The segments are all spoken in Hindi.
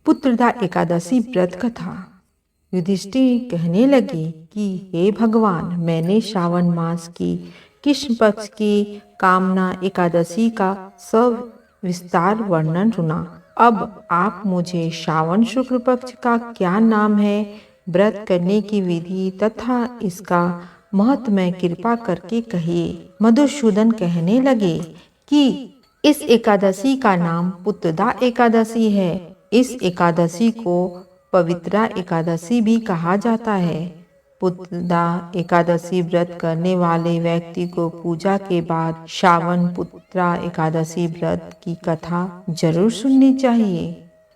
पुत्रदा एकादशी व्रत कथा। युधिष्ठिर कहने लगे कि हे भगवान, मैंने श्रावण मास की कृष्ण पक्ष की कामना एकादशी का सविस्तार वर्णन सुना। अब आप मुझे श्रावण शुक्ल पक्ष का क्या नाम है, व्रत करने की विधि तथा इसका महत्व कृपा करके कहिए। मधुसूदन कहने लगे कि इस एकादशी का नाम पुत्रदा एकादशी है। इस एकादशी को पवित्रा एकादशी भी कहा जाता है। पुत्रदा एकादशी व्रत करने वाले व्यक्ति को पूजा के बाद श्रावण पुत्रा एकादशी व्रत की कथा जरूर सुननी चाहिए।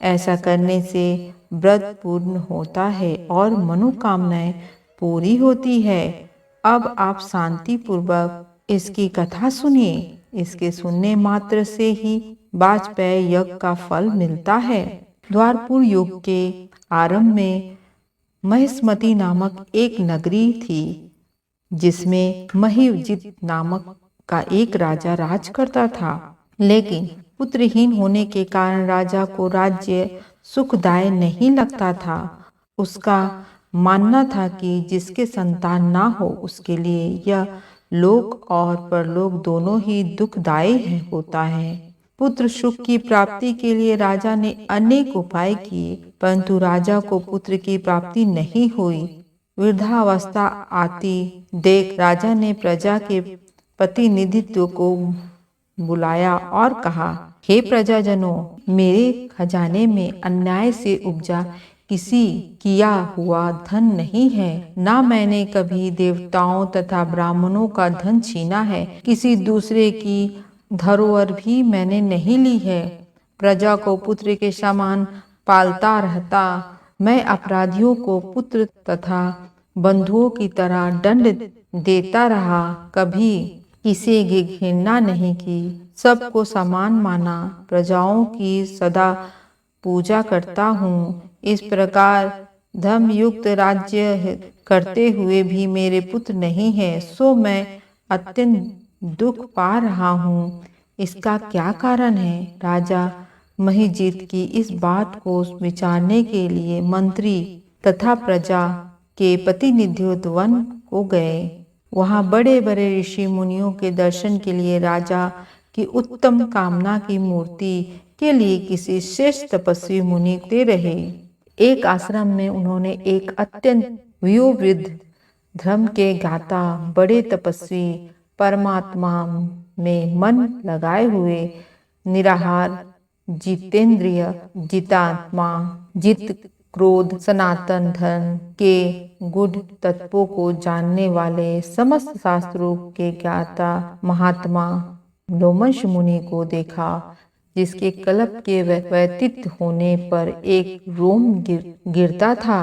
ऐसा करने से व्रत पूर्ण होता है और मनोकामनाएं पूरी होती है। अब आप शांति पूर्वक इसकी कथा सुनिए। इसके सुनने मात्र से ही वाजपेय यज्ञ का फल मिलता है। द्वारपुर युग के आरंभ में महिष्मती नामक एक नगरी थी, जिसमें महिवजित नामक का एक राजा राज करता था। लेकिन पुत्रहीन होने के कारण राजा को राज्य सुखदायक नहीं लगता था। उसका मानना था कि जिसके संतान ना हो उसके लिए यह लोक और परलोक दोनों ही दुखदायी होता है। पुत्र सुख की प्राप्ति के लिए राजा ने अनेक उपाय किए, परंतु राजा को पुत्र की प्राप्ति नहीं हुई। वृद्धावस्था आती देख राजा ने प्रजा के प्रतिनिधित्व को बुलाया और कहा, हे प्रजाजनों, मेरे खजाने में अन्याय से उपजा किसी किया हुआ धन नहीं है। ना मैंने कभी देवताओं तथा ब्राह्मणों का धन छीना है। किसी दूसरे की धरोहर भी मैंने नहीं ली है। प्रजा को पुत्र के समान पालता रहता। मैं अपराधियों को पुत्र तथा बंधुओं की तरह दंड देता रहा। कभी किसी की घृणा नहीं की, सबको समान माना, प्रजाओं की सदा पूजा करता हूँ। इस प्रकार धर्मयुक्त राज्य करते हुए भी मेरे पुत्र नहीं है, सो मैं अत्यंत दुख पा रहा हूँ। इसका क्या कारण है? राजा महिजीत की इस बात को विचारने के लिए मंत्री तथा प्रजा के प्रतिनिधित्व वन को गए। वहाँ बड़े बड़े ऋषि मुनियों के दर्शन के लिए राजा की उत्तम कामना की मूर्ति के लिए किसी श्रेष्ठ तपस्वी मुनि दे रहे। एक आश्रम में उन्होंने एक अत्यंत वयोवृद्ध, धर्म के गाता, बड़े तपस्वी, परमात्मा में मन लगाए हुए, निराहार, जितेंद्रिय, जितात्मा, जित क्रोध, सनातन धर्म के गुण तत्वों को जानने वाले, समस्त शास्त्रों के ज्ञाता महात्मा लोमश मुनि को देखा, जिसके कल्प के व्यतीत होने पर एक रोम गिरता था।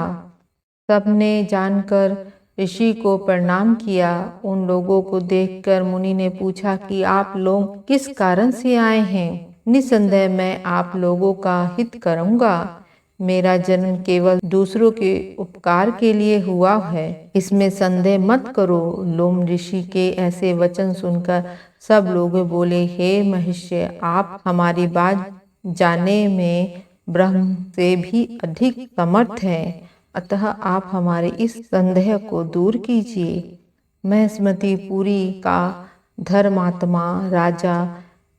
सबने जानकर ऋषि को प्रणाम किया। उन लोगों को देखकर मुनि ने पूछा कि आप लोग किस कारण से आए हैं? निसंदेह मैं आप लोगों का हित करूंगा। मेरा जन्म केवल दूसरों के उपकार के लिए हुआ है, इसमें संदेह मत करो। लोम ऋषि के ऐसे वचन सुनकर सब लोग बोले, हे महिष्य, आप हमारी बात जानने में ब्रह्म से भी अधिक समर्थ हैं, अतः आप हमारे इस संदेह को दूर कीजिए। महिष्मतीपुरी का धर्मात्मा राजा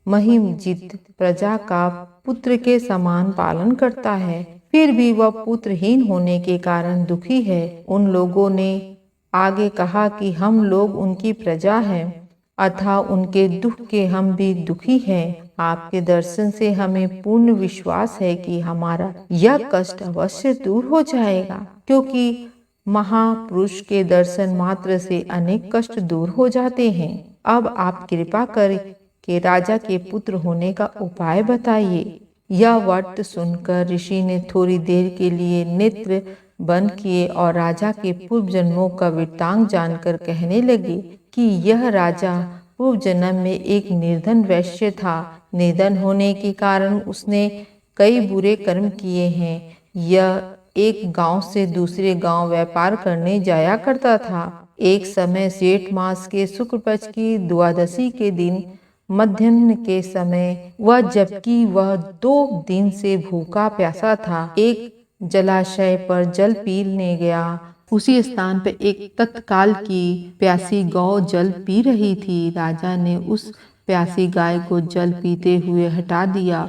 महिमजित प्रजा का पुत्र के समान पालन करता है, फिर भी वह पुत्रहीन होने के कारण दुखी है। उन लोगों ने आगे कहा कि हम लोग उनकी प्रजा हैं, अतः उनके दुख के हम भी दुखी हैं। आपके दर्शन से हमें पूर्ण विश्वास है कि हमारा यह कष्ट अवश्य दूर हो जाएगा, क्योंकि महापुरुष के दर्शन मात्र से अनेक कष्ट दूर हो जाते हैं। अब आप कृपा करके राजा के पुत्र होने का उपाय बताइए। यह वार्ता सुनकर ऋषि ने थोड़ी देर के लिए नेत्र बंद किए और राजा के पूर्व जन्मों का वृत्तांत जानकर कहने लगे कि यह राजा पूर्व जन्म में एक निर्धन वैश्य था। निर्धन होने के कारण उसने कई बुरे कर्म किए हैं। यह एक गांव से दूसरे गांव व्यापार करने जाया करता था। एक समय जेठ मास के शुक्ल पक्ष की द्वादशी के दिन मध्याह्न के समय वह, जबकि वह 2 दिन से भूखा प्यासा था, एक जलाशय पर जल पीने गया। उसी स्थान पर एक तत्काल की प्यासी गौ जल पी रही थी। राजा ने उस प्यासी गाय को जल पीते हुए हटा दिया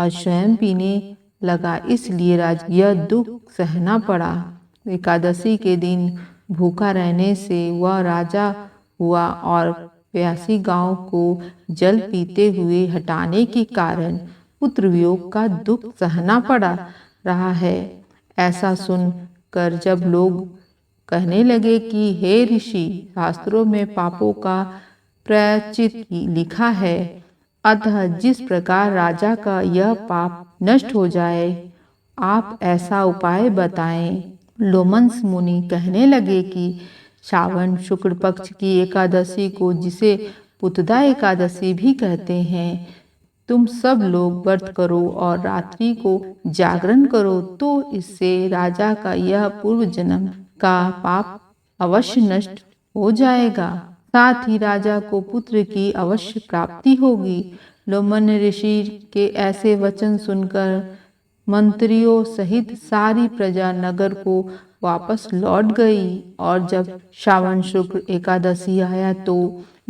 और स्वयं पीने लगा। इसलिए राजा यह दुख सहना पड़ा। एकादशी के दिन भूखा रहने से वह राजा हुआ और प्यासी गांव को जल पीते हुए हटाने के कारण पुत्र वियोग का दुख सहना पड़ा रहा है। ऐसा सुनकर जब लोग कहने लगे कि हे ऋषि, शास्त्रों में पापों का प्रायश्चित लिखा है, अतः जिस प्रकार राजा का यह पाप नष्ट हो जाए, आप ऐसा उपाय बताएं। लोमंस मुनि कहने लगे कि श्रावण शुक्ल पक्ष की एकादशी को, जिसे पुतदा एकादशी भी कहते हैं, तुम सब लोग व्रत करो और रात्रि को जागरण करो, तो इससे राजा का यह पूर्व जन्म का पाप अवश्य नष्ट हो जाएगा। साथ ही राजा को पुत्र की अवश्य प्राप्ति होगी। लोमन ऋषि के ऐसे वचन सुनकर मंत्रियों सहित सारी प्रजा नगर को वापस लौट गई और जब श्रावण शुक्ल एकादशी आया तो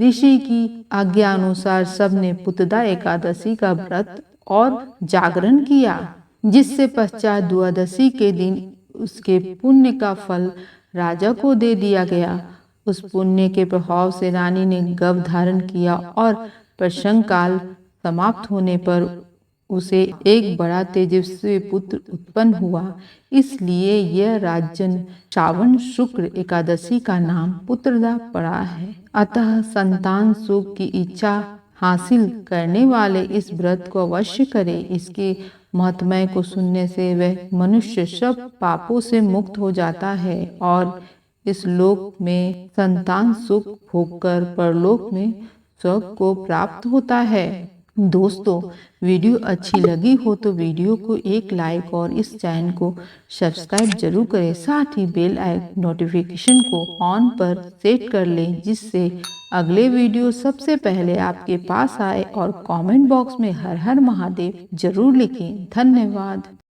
ऋषि की आज्ञा अनुसार सबने पुतदा एकादशी का व्रत और जागरण किया, जिससे पश्चात द्वादशी के दिन उसके पुण्य का फल राजा को दे दिया गया। उस पुण्य के प्रभाव से रानी ने गर्भ धारण किया और प्रसंग काल समाप्त होने पर उसे एक बड़ा तेजस्वी पुत्र उत्पन्न हुआ। इसलिए यह राजन श्रावण शुक्ल एकादशी का नाम पुत्रदा पड़ा है। अतः संतान सुख की इच्छा हासिल करने वाले इस व्रत को अवश्य करें। इसके महत्मय को सुनने से वह मनुष्य सब पापों से मुक्त हो जाता है और इस लोक में संतान सुख भोगकर परलोक में स्वर्ग को प्राप्त होता है। दोस्तों, वीडियो अच्छी लगी हो तो वीडियो को एक लाइक और इस चैनल को सब्सक्राइब जरूर करें। साथ ही बेल आइकन नोटिफिकेशन को ऑन पर सेट कर लें, जिससे अगले वीडियो सबसे पहले आपके पास आए। और कमेंट बॉक्स में हर हर महादेव जरूर लिखें। धन्यवाद।